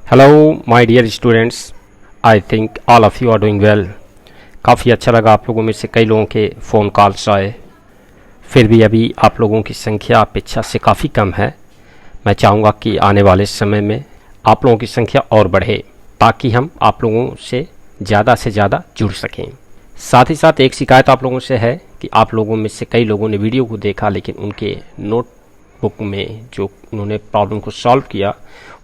Hello my dear students, I think all of you are doing well. काफ़ी अच्छा लगा, आप लोगों में से कई लोगों के फ़ोन कॉल्स आए। फिर भी अभी आप लोगों की संख्या अपेक्षा से काफ़ी कम है। मैं चाहूँगा कि आने वाले समय में आप लोगों की संख्या और बढ़े ताकि हम आप लोगों से ज़्यादा जुड़ सकें। साथ ही साथ एक शिकायत आप लोगों से है कि आप लोगों में से कई लोगों ने वीडियो को देखा लेकिन उनके नोटबुक में जो उन्होंने प्रॉब्लम को सॉल्व किया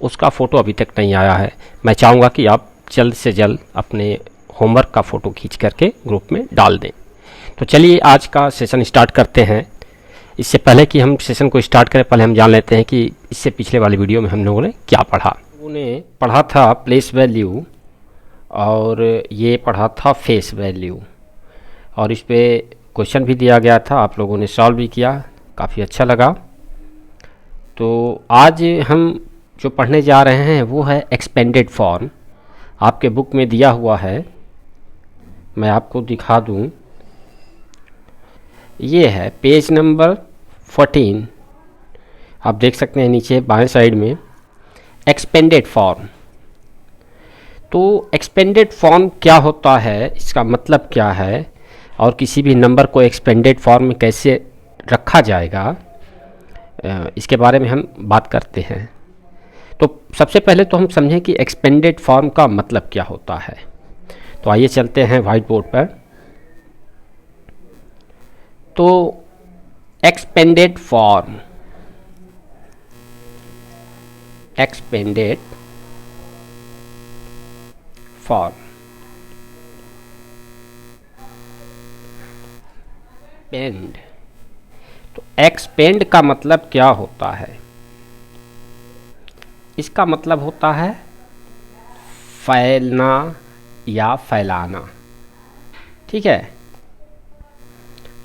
उसका फ़ोटो अभी तक नहीं आया है। मैं चाहूँगा कि आप जल्द से जल्द अपने होमवर्क का फ़ोटो खींच करके ग्रुप में डाल दें। तो चलिए आज का सेशन स्टार्ट करते हैं। इससे पहले कि हम सेशन को स्टार्ट करें, पहले हम जान लेते हैं कि इससे पिछले वाली वीडियो में हम लोगों ने क्या पढ़ा। लोगों ने पढ़ा था प्लेस वैल्यू और ये पढ़ा था फेस वैल्यू, और इस पर क्वेश्चन भी दिया गया था, आप लोगों ने सॉल्व भी किया, काफ़ी अच्छा लगा। तो आज हम जो पढ़ने जा रहे हैं वो है एक्सपेंडेड फॉर्म। आपके बुक में दिया हुआ है, मैं आपको दिखा दूं। ये है पेज नंबर 14, आप देख सकते हैं नीचे बाएं साइड में एक्सपेंडेड फॉर्म। तो एक्सपेंडेड फॉर्म क्या होता है, इसका मतलब क्या है, और किसी भी नंबर को एक्सपेंडेड फॉर्म में कैसे रखा जाएगा, इसके बारे में हम बात करते हैं। तो सबसे पहले तो हम समझें कि एक्सपेंडेड फॉर्म का मतलब क्या होता है। तो आइए चलते हैं वाइट बोर्ड पर। तो एक्सपेंडेड फॉर्म, एक्सपेंडेड फॉर्म, पेंड। तो एक्सपेंड का मतलब क्या होता है? इसका मतलब होता है फैलना या फैलाना। ठीक है,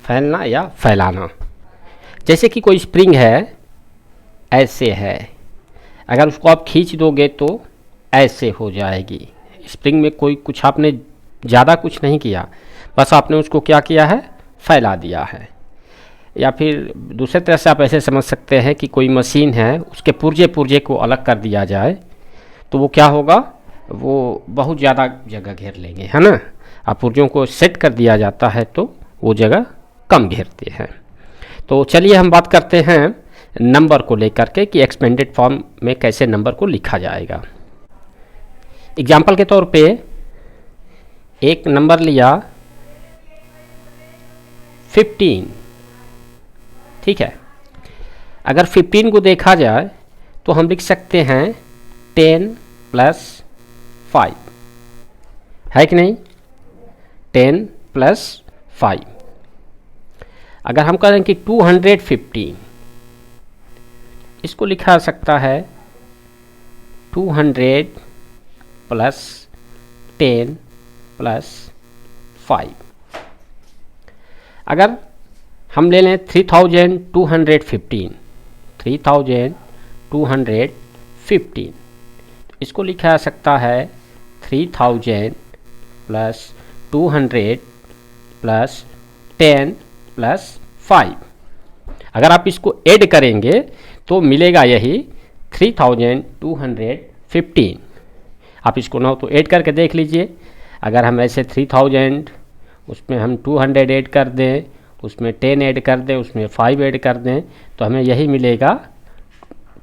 फैलना या फैलाना। जैसे कि कोई स्प्रिंग है, ऐसे है, अगर उसको आप खींच दोगे तो ऐसे हो जाएगी। स्प्रिंग में कोई कुछ आपने ज़्यादा कुछ नहीं किया, बस आपने उसको क्या किया है, फैला दिया है। या फिर दूसरे तरह से आप ऐसे समझ सकते हैं कि कोई मशीन है, उसके पुर्जे को अलग कर दिया जाए तो वो क्या होगा, वो बहुत ज़्यादा जगह घेर लेंगे, है ना। अब पुर्जों को सेट कर दिया जाता है तो वो जगह कम घेरते हैं। तो चलिए हम बात करते हैं नंबर को लेकर के कि एक्सपेंडेड फॉर्म में कैसे नंबर को लिखा जाएगा। एग्जाम्पल के तौर पे एक नंबर लिया 15, ठीक है। अगर 15 को देखा जाए तो हम लिख सकते हैं 10 + 5, है कि नहीं, 10 + 5। अगर हम कहें कि 215, इसको लिखा जा सकता है 200 + 10 + 5। अगर हम ले लें 3215, 3215, इसको लिखा जा सकता है 3000 + 200 + 10 + 5। अगर आप इसको ऐड करेंगे तो मिलेगा यही 3215। आप इसको ना तो ऐड करके देख लीजिए। अगर हम ऐसे 3000, उसमें हम 200 ऐड कर दें, उसमें 10 ऐड कर दें, उसमें 5 ऐड कर दें, तो हमें यही मिलेगा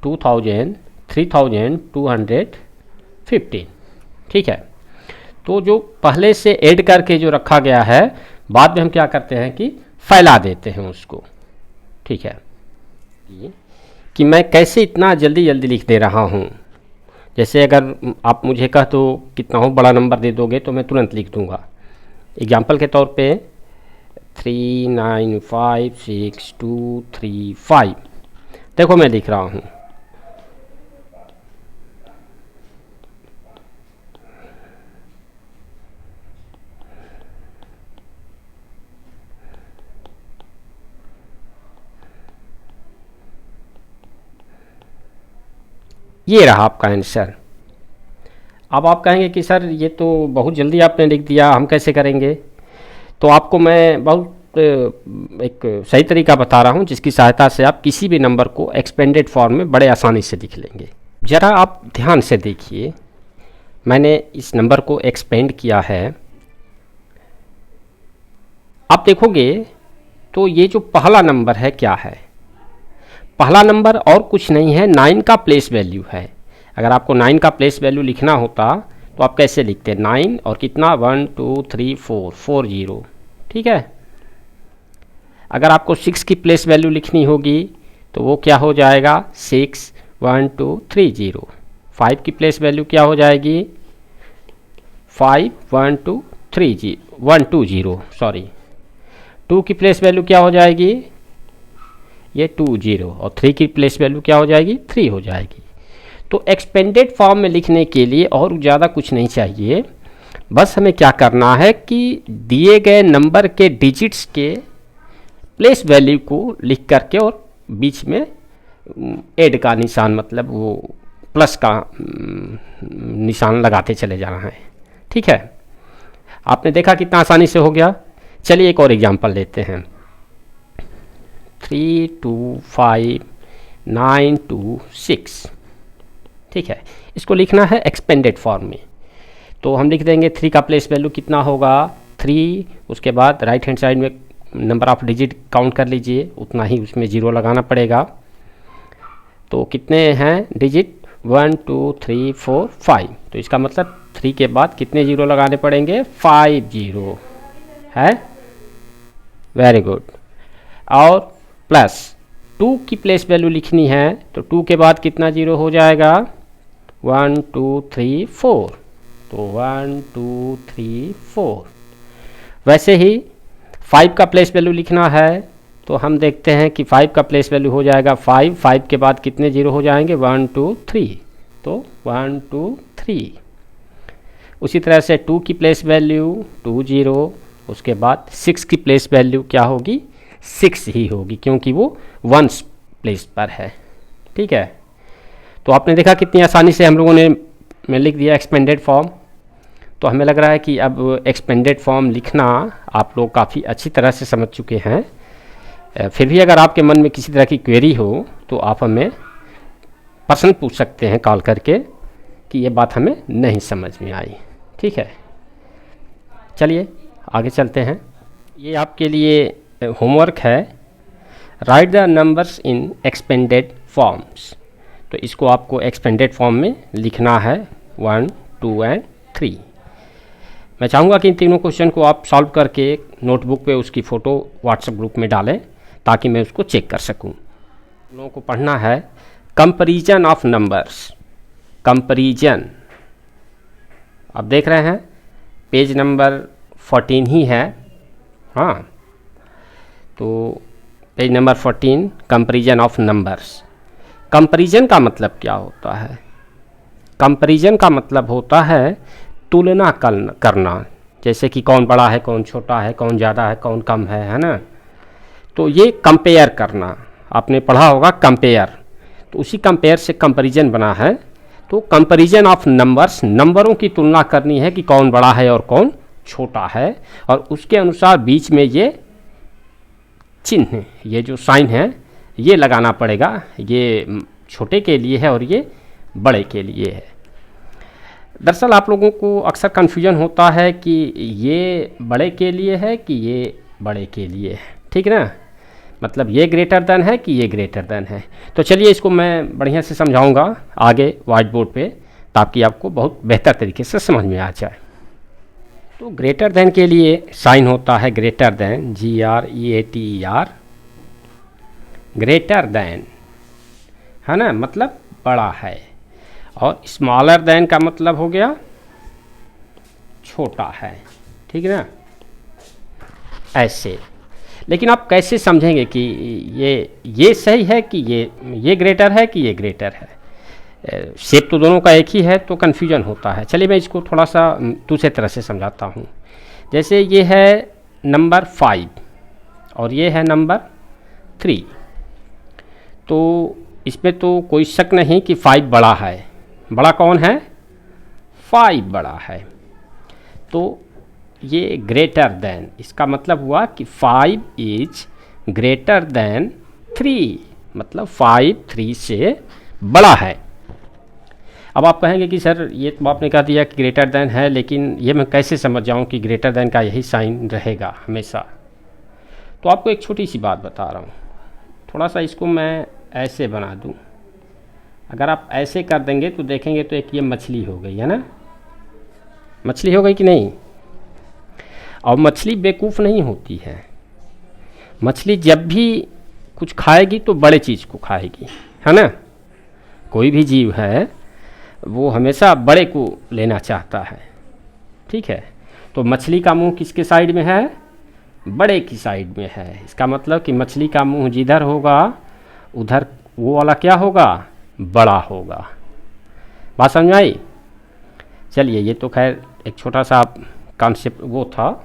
3215। ठीक है। तो जो पहले से ऐड करके जो रखा गया है, बाद में हम क्या करते हैं कि फैला देते हैं उसको। ठीक है, कि मैं कैसे इतना जल्दी लिख दे रहा हूँ। जैसे अगर आप मुझे कह दो कितना हो बड़ा नंबर दे दोगे तो मैं तुरंत लिख दूंगा। एग्जाम्पल के तौर पे 395623 देखो मैं लिख रहा हूँ। ये रहा आपका आंसर। अब आप कहेंगे कि सर ये तो बहुत जल्दी आपने लिख दिया, हम कैसे करेंगे? तो आपको मैं बहुत एक सही तरीका बता रहा हूँ जिसकी सहायता से आप किसी भी नंबर को एक्सपेंडेड फॉर्म में बड़े आसानी से लिख लेंगे। ज़रा आप ध्यान से देखिए, मैंने इस नंबर को एक्सपेंड किया है। आप देखोगे तो ये जो पहला नंबर है क्या है, पहला नंबर और कुछ नहीं है, 9 का प्लेस वैल्यू है। अगर आपको 9 का प्लेस वैल्यू लिखना होता तो आप कैसे लिखते, 9 और कितना 1 2 3 4 4 0, ठीक है। अगर आपको 6 की प्लेस वैल्यू लिखनी होगी तो वो क्या हो जाएगा, 6 1 2 3 0। 5 की प्लेस वैल्यू क्या हो जाएगी, 5 1 2 3 1 2 0, सॉरी। 2 की प्लेस वैल्यू क्या हो जाएगी, ये 2 0, और 3 की प्लेस वैल्यू क्या हो जाएगी, 3 हो जाएगी। तो एक्सपेंडेड फॉर्म में लिखने के लिए और ज़्यादा कुछ नहीं चाहिए, बस हमें क्या करना है कि दिए गए नंबर के डिजिट्स के प्लेस वैल्यू को लिख करके और बीच में ऐड का निशान, मतलब वो प्लस का निशान लगाते चले जाना है, ठीक है। आपने देखा कितना आसानी से हो गया। चलिए एक और एग्जांपल लेते हैं, 3 2 5 9 2 6, ठीक है। इसको लिखना है एक्सपेंडेड फॉर्म में, तो हम लिख देंगे 3 का प्लेस वैल्यू कितना होगा 3, उसके बाद राइट हैंड साइड में नंबर ऑफ डिजिट काउंट कर लीजिए, उतना ही उसमें 0 लगाना पड़ेगा। तो कितने हैं डिजिट, 1 2 3 4 5, तो इसका मतलब 3 के बाद कितने 0 लगाने पड़ेंगे, 5 0 है, वेरी गुड। और प्लस 2 की प्लेस वैल्यू लिखनी है तो 2 के बाद कितना 0 हो जाएगा, 1 2 3 4, तो 1 2 3 4। वैसे ही 5 का प्लेस वैल्यू लिखना है तो हम देखते हैं कि 5 का प्लेस वैल्यू हो जाएगा 5, 5 के बाद कितने 0 हो जाएंगे, 1 2 3, तो 1 2 3। उसी तरह से 2 की प्लेस वैल्यू 2 0, उसके बाद 6 की प्लेस वैल्यू क्या होगी, 6 ही होगी, क्योंकि वो 1 प्लेस पर है, ठीक है। तो आपने देखा कितनी आसानी से हम लोगों ने लिख दिया एक्सपेंडेड फॉर्म। तो हमें लग रहा है कि अब एक्सपेंडेड फॉर्म लिखना आप लोग काफ़ी अच्छी तरह से समझ चुके हैं। फिर भी अगर आपके मन में किसी तरह की क्वेरी हो तो आप हमें पर्सनल पूछ सकते हैं कॉल करके कि ये बात हमें नहीं समझ में आई, ठीक है। चलिए आगे चलते हैं। ये आपके लिए होमवर्क है, right the numbers in expanded forms. तो इसको आपको एक्सपेंडेड फॉर्म में लिखना है 1 2 एंड 3। मैं चाहूँगा कि इन तीनों क्वेश्चन को आप सॉल्व करके नोटबुक पे उसकी फ़ोटो व्हाट्सएप ग्रुप में डालें ताकि मैं उसको चेक कर सकूँ। लोगों को पढ़ना है कंपैरिजन ऑफ नंबर्स, कंपैरिजन। आप देख रहे हैं पेज नंबर 14 ही है, हाँ। तो page number 14, comparison of numbers. Comparison का मतलब क्या होता है, कंपैरिजन का मतलब होता है तुलना करना, जैसे कि कौन बड़ा है, कौन छोटा है, कौन ज़्यादा है, कौन कम है ना। तो ये कंपेयर करना, आपने पढ़ा होगा कंपेयर, तो उसी कंपेयर से कंपैरिजन बना है। तो कंपैरिजन ऑफ नंबर्स, नंबरों की तुलना करनी है कि कौन बड़ा है और कौन छोटा है, और उसके अनुसार बीच में ये चिन्ह, ये जो साइन है ये लगाना पड़ेगा, ये छोटे के लिए है और ये बड़े के लिए है। दरअसल आप लोगों को अक्सर कन्फ्यूजन होता है कि ये बड़े के लिए है कि ये बड़े के लिए है, ठीक है ना, मतलब ये ग्रेटर देन है कि ये ग्रेटर देन है। तो चलिए इसको मैं बढ़िया से समझाऊंगा आगे व्हाइट बोर्ड पे, ताकि आपको बहुत बेहतर तरीके से समझ में आ जाए। तो ग्रेटर देन के लिए साइन होता है greater than, GREATER, greater than है ना, मतलब बड़ा है। और स्मॉलर देन का मतलब हो गया छोटा है, ठीक है ना, ऐसे। लेकिन आप कैसे समझेंगे कि ये सही है कि ये ग्रेटर है कि ये ग्रेटर है, शेप तो दोनों का एक ही है, तो कन्फ्यूजन होता है। चलिए मैं इसको थोड़ा सा दूसरे तरह से समझाता हूँ। जैसे ये है नंबर 5 और ये है नंबर 3, तो इसमें तो कोई शक नहीं कि 5 बड़ा है। बड़ा कौन है, 5 बड़ा है। तो ये ग्रेटर देन, इसका मतलब हुआ कि 5 इज ग्रेटर देन 3, मतलब 5 3 से बड़ा है। अब आप कहेंगे कि सर ये तो आपने कह दिया कि ग्रेटर देन है, लेकिन ये मैं कैसे समझ जाऊं कि ग्रेटर देन का यही साइन रहेगा हमेशा। तो आपको एक छोटी सी बात बता रहा हूँ, थोड़ा सा इसको मैं ऐसे बना दूँ। अगर आप ऐसे कर देंगे तो देखेंगे तो एक ये मछली हो गई है ना, मछली हो गई कि नहीं। और मछली बेवकूफ़ नहीं होती है, मछली जब भी कुछ खाएगी तो बड़े चीज़ को खाएगी, है ना। कोई भी जीव है वो हमेशा बड़े को लेना चाहता है, ठीक है। तो मछली का मुंह किसके साइड में है, बड़े की साइड में है। इसका मतलब कि मछली का मुंह जिधर होगा उधर वो वाला क्या होगा, बड़ा होगा। बात समझ आई। चलिए, ये तो खैर एक छोटा सा कॉन्सेप्ट वो था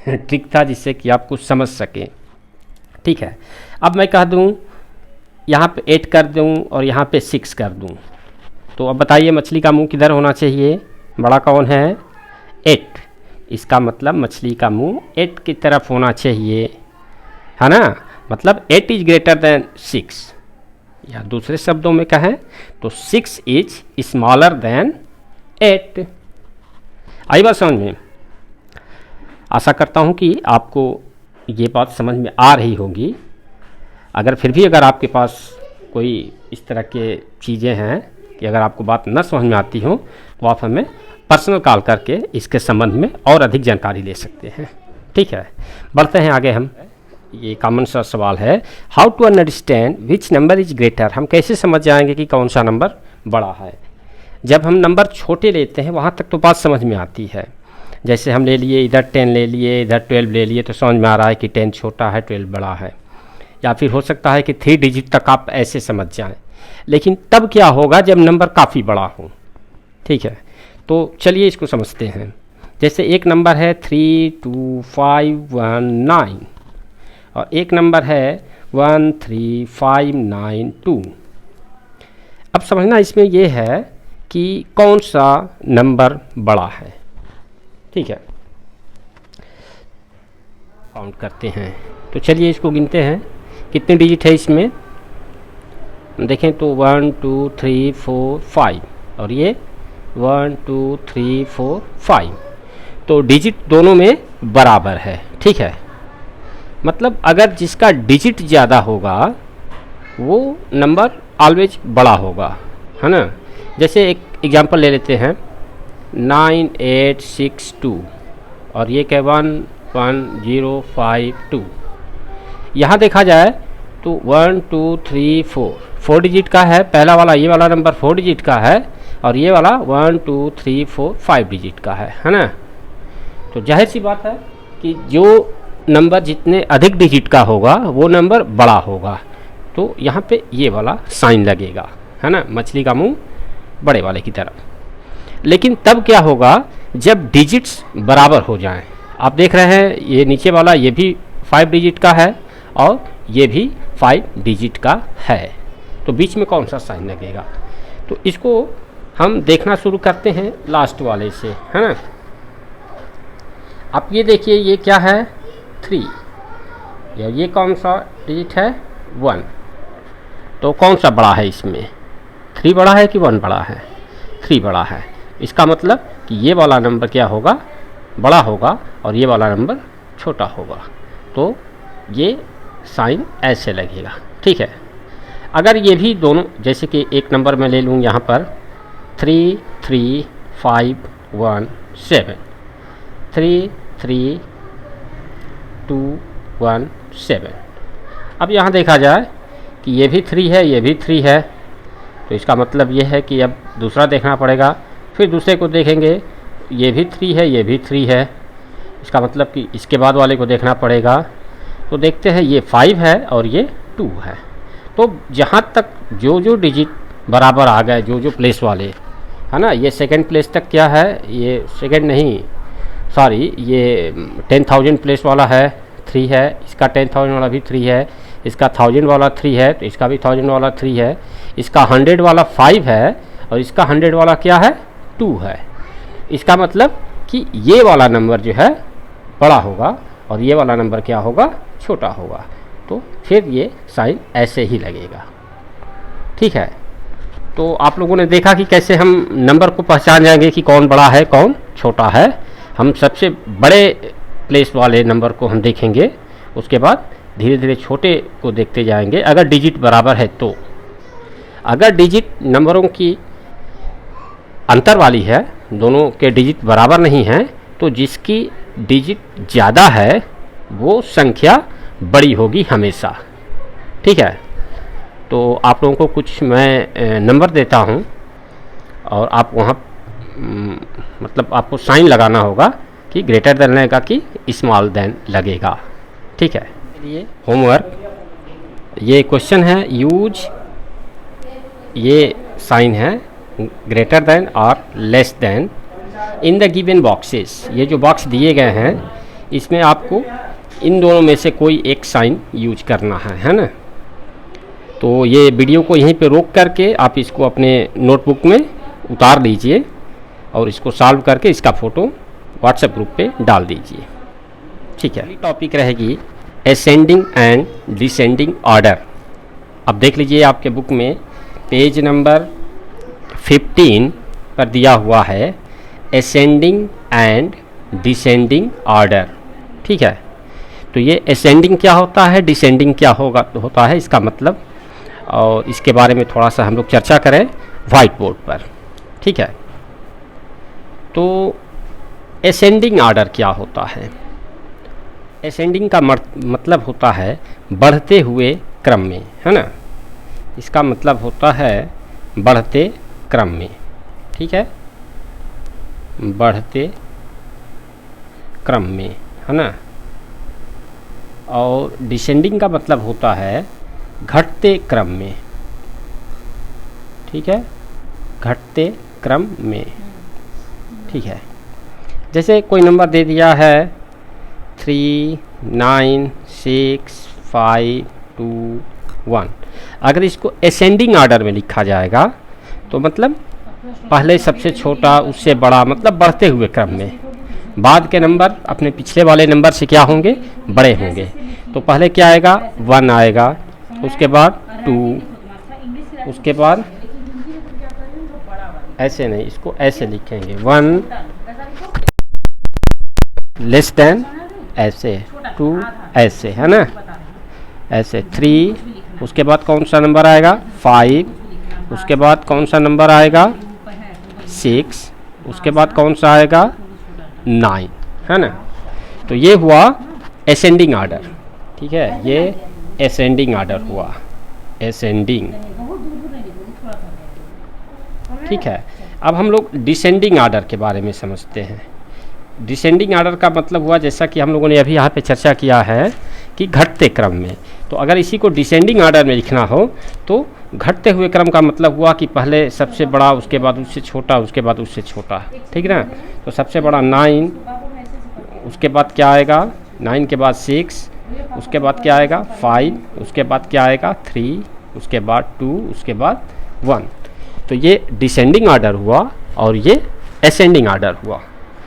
ट्रिक था जिससे कि आप कुछ समझ सकें, ठीक है। अब मैं कह दूं यहाँ पे 8 कर दूं और यहाँ पे 6 कर दूं, तो अब बताइए मछली का मुंह किधर होना चाहिए, बड़ा कौन है, 8। इसका मतलब मछली का मुंह 8 की तरफ होना चाहिए, है ना। मतलब 8 इज ग्रेटर देन 6, या दूसरे शब्दों में कहें तो 6 इज स्मॉलर देन 8। आई बात समझ में। आशा करता हूँ कि आपको ये बात समझ में आ रही होगी। अगर फिर भी अगर आपके पास कोई इस तरह के चीज़ें हैं कि अगर आपको बात न समझ में आती हो तो आप हमें पर्सनल कॉल करके इसके संबंध में और अधिक जानकारी ले सकते हैं, ठीक है। बढ़ते हैं आगे। हम ये कॉमन सा सवाल है, how to understand which number is greater. हम कैसे समझ जाएंगे कि कौन सा नंबर बड़ा है। जब हम नंबर छोटे लेते हैं वहाँ तक तो बात समझ में आती है। जैसे हम ले लिए, इधर 10 ले लिए, इधर 12 ले लिए, तो समझ में आ रहा है कि 10 छोटा है, 12 बड़ा है। या फिर हो सकता है कि 3 डिजिट तक आप ऐसे समझ जाएं। लेकिन तब क्या होगा जब नंबर काफ़ी बड़ा हो, ठीक है। तो चलिए इसको समझते हैं। जैसे एक नंबर है 32519 और एक नंबर है 13592। अब समझना इसमें यह है कि कौन सा नंबर बड़ा है, ठीक है। काउंट करते हैं, तो चलिए इसको गिनते हैं कितने डिजिट है इसमें। देखें तो 1 2 3 4 5 और ये 1 2 3 4 5, तो डिजिट दोनों में बराबर है, ठीक है। मतलब अगर जिसका डिजिट ज़्यादा होगा वो नंबर ऑलवेज बड़ा होगा, है ना। जैसे एक एग्जांपल ले लेते हैं 9862 और ये क्या 11052। यहाँ देखा जाए तो 1 2 3 4 डिजिट का है, पहला वाला ये वाला नंबर 4 डिजिट का है और ये वाला 1 2 3 4 5 डिजिट का है ना। तो जाहिर सी बात है कि जो नंबर जितने अधिक डिजिट का होगा वो नंबर बड़ा होगा। तो यहाँ पे ये वाला साइन लगेगा, है ना, मछली का मुंह बड़े वाले की तरफ। लेकिन तब क्या होगा जब डिजिट्स बराबर हो जाएं। आप देख रहे हैं ये नीचे वाला ये भी 5 डिजिट का है और ये भी 5 डिजिट का है, तो बीच में कौन सा साइन लगेगा। तो इसको हम देखना शुरू करते हैं लास्ट वाले से, है ना। आप ये देखिए ये क्या है 3, या ये कौन सा डिजिट है 1। तो कौन सा बड़ा है इसमें, 3 बड़ा है कि 1 बड़ा है, 3 बड़ा है। इसका मतलब कि ये वाला नंबर क्या होगा, बड़ा होगा और ये वाला नंबर छोटा होगा। तो ये साइन ऐसे लगेगा, ठीक है। अगर ये भी दोनों, जैसे कि एक नंबर मैं ले लूँ यहाँ पर 33517 33217। अब यहाँ देखा जाए कि ये भी 3 है, ये भी 3 है, तो इसका मतलब ये है कि अब दूसरा देखना पड़ेगा। फिर दूसरे को देखेंगे, ये भी 3 है, ये भी 3 है, इसका मतलब कि इसके बाद वाले को देखना पड़ेगा। तो देखते हैं ये 5 है और ये 2 है। तो जहाँ तक जो जो डिजिट बराबर आ गए, जो जो प्लेस वाले, है ना, ये सेकंड प्लेस तक क्या है, ये सेकंड नहीं सॉरी, ये 10,000 प्लेस वाला है 3 है, इसका 10,000 वाला भी 3 है, इसका 1000 वाला 3 है, तो इसका भी 1000 वाला 3 है, इसका 100 वाला 5 है और इसका 100 वाला क्या है 2 है। इसका मतलब कि ये वाला नंबर जो है बड़ा होगा और ये वाला नंबर क्या होगा, छोटा होगा। तो फिर ये साइन ऐसे ही लगेगा, ठीक है। तो आप लोगों ने देखा कि कैसे हम नंबर को पहचान जाएंगे कि कौन बड़ा है कौन छोटा है। हम सबसे बड़े प्लेस वाले नंबर को हम देखेंगे, उसके बाद धीरे धीरे छोटे को देखते जाएंगे अगर डिजिट बराबर है तो। अगर डिजिट नंबरों की अंतर वाली है, दोनों के डिजिट बराबर नहीं हैं, तो जिसकी डिजिट ज़्यादा है वो संख्या बड़ी होगी हमेशा। ठीक है, तो आप लोगों को कुछ मैं नंबर देता हूं और आप वहाँ मतलब आपको साइन लगाना होगा कि ग्रेटर देन लगेगा कि स्मॉल देन लगेगा। ठीक है, ये होमवर्क, ये क्वेश्चन है, यूज ये साइन है ग्रेटर देन और less then in the given boxes. ये जो बॉक्स दिए गए हैं इसमें आपको इन दोनों में से कोई एक साइन यूज करना है ना। तो ये वीडियो को यहीं पे रोक करके आप इसको अपने नोटबुक में उतार लीजिए और इसको सॉल्व करके इसका फ़ोटो व्हाट्सएप ग्रुप पे डाल दीजिए। ठीक है, टॉपिक रहेगी असेंडिंग एंड डिसेंडिंग ऑर्डर। अब देख लीजिए आपके बुक में पेज नंबर 15 पर दिया हुआ है असेंडिंग एंड डिसेंडिंग ऑर्डर। ठीक है, तो ये असेंडिंग क्या होता है, डिसेंडिंग क्या होता है, इसका मतलब और इसके बारे में थोड़ा सा हम लोग चर्चा करें वाइट बोर्ड पर। ठीक है, तो असेंडिंग ऑर्डर क्या होता है। असेंडिंग का मतलब होता है बढ़ते हुए क्रम में, है ना। इसका मतलब होता है बढ़ते क्रम में। ठीक है, बढ़ते क्रम में, है ना। और डिसेंडिंग का मतलब होता है घटते क्रम में। ठीक है, घटते क्रम में। ठीक है, जैसे कोई नंबर दे दिया है 3 9 6 5 2 1। अगर इसको असेंडिंग ऑर्डर में लिखा जाएगा तो मतलब पहले सबसे छोटा उससे बड़ा, मतलब बढ़ते हुए क्रम में। बाद के नंबर अपने पिछले वाले नंबर से क्या होंगे, बड़े होंगे। तो पहले क्या आएगा, 1 आएगा, उसके बाद 2, उसके बाद ऐसे नहीं, इसको ऐसे लिखेंगे 1 लेस देन ऐसे, 2 ऐसे, है ना, ऐसे 3, उसके बाद कौन सा नंबर आएगा 5, उसके बाद कौन सा नंबर आएगा 6, उसके बाद कौन सा आएगा 9, है ना। तो ये हुआ असेंडिंग ऑर्डर। ठीक है, ये असेंडिंग ऑर्डर हुआ, असेंडिंग। ठीक है, अब हम लोग डिसेंडिंग ऑर्डर के बारे में समझते हैं। डिसेंडिंग ऑर्डर का मतलब हुआ, जैसा कि हम लोगों ने अभी यहाँ पे चर्चा किया है कि घटते क्रम में। तो अगर इसी को डिसेंडिंग ऑर्डर में लिखना हो तो घटते हुए क्रम का मतलब हुआ कि पहले सबसे बड़ा, उसके बाद उससे छोटा, उसके बाद उससे छोटा। ठीक है ना, तो सबसे बड़ा 9, उसके बाद क्या आएगा 9 के बाद 6, उसके बाद क्या आएगा 5, उसके बाद क्या आएगा 3, उसके बाद 2, उसके बाद 1। तो ये डिसेंडिंग ऑर्डर हुआ और ये असेंडिंग ऑर्डर हुआ।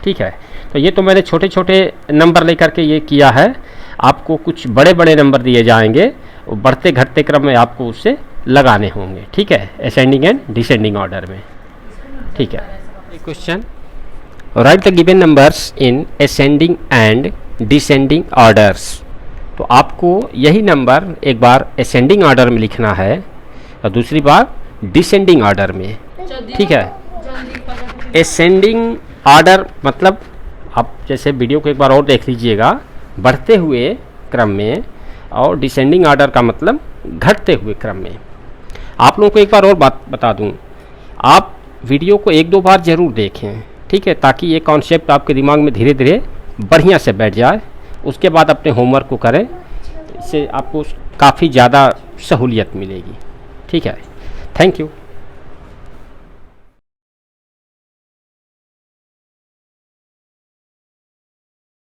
ठीक है, तो ये तो मैंने छोटे छोटे नंबर लेकर के ये किया है। आपको कुछ बड़े बड़े नंबर दिए जाएंगे, बढ़ते घटते क्रम में आपको उससे लगाने होंगे। ठीक है, असेंडिंग एंड डिसेंडिंग ऑर्डर में। ठीक है, question, right the given numbers in ascending and descending orders. तो आपको यही नंबर एक बार असेंडिंग ऑर्डर में लिखना है और दूसरी बार डिसेंडिंग ऑर्डर में। ठीक है, असेंडिंग ऑर्डर मतलब आप जैसे वीडियो को एक बार और देख लीजिएगा, बढ़ते हुए क्रम में, और डिसेंडिंग ऑर्डर का मतलब घटते हुए क्रम में। आप लोगों को एक बार और बात बता दूं, आप वीडियो को 1-2 बार ज़रूर देखें। ठीक है, ताकि ये कॉन्सेप्ट आपके दिमाग में धीरे धीरे बढ़िया से बैठ जाए। उसके बाद अपने होमवर्क को करें, इससे आपको काफ़ी ज़्यादा सहूलियत मिलेगी। ठीक है, थैंक यू।